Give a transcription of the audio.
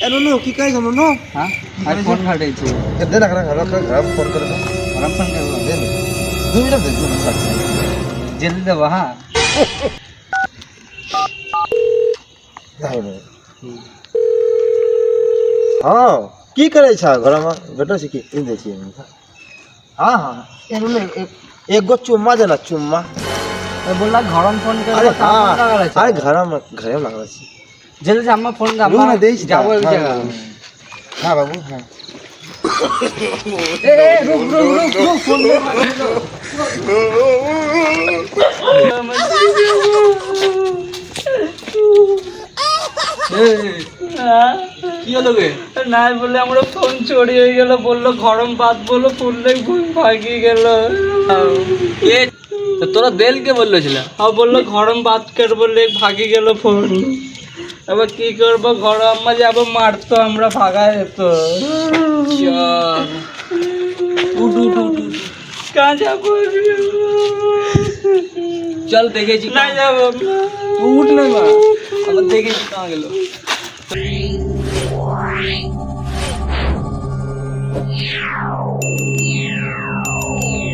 No की काय झालं नो हां आज फोन काढायचे दे ना घरात फोन कर गरम पण करू दे ना 2 मिनिट दे 2 मिनिट जल्दी दवा हां हाँ की करे छा घरमा बेटा से की इन दे छी हाँ हाँ एनो एक गो चुम्मा देना चुम्मा बोला गरम फोन कर अरे हाँ अरे घरे लगा छी जल्दी से अम्मा फोन रुक ना देश जाबो एक जगह हाँ बाबू हाँ ए रुक फोन কি হলো গে না বলে আমরা ফোন চুরি হয়ে গেল বললো গরম ভাত বলো ফুললে ঘুম ভাগি গেল কে তো তোরা বেল কে বললো ছিল আর বললো গরম ভাত কেটে বললে ভাগি গেল ফোন এবার কি করবো ঘরে আম্মা যাবো মারতো আমরা ভাগা যেত উঠ উঠ উঠ উঠ। কাঁ যাবো চল দেখেছি না যাবো तू उठ ना मা আবার দেখেছি कहां গেল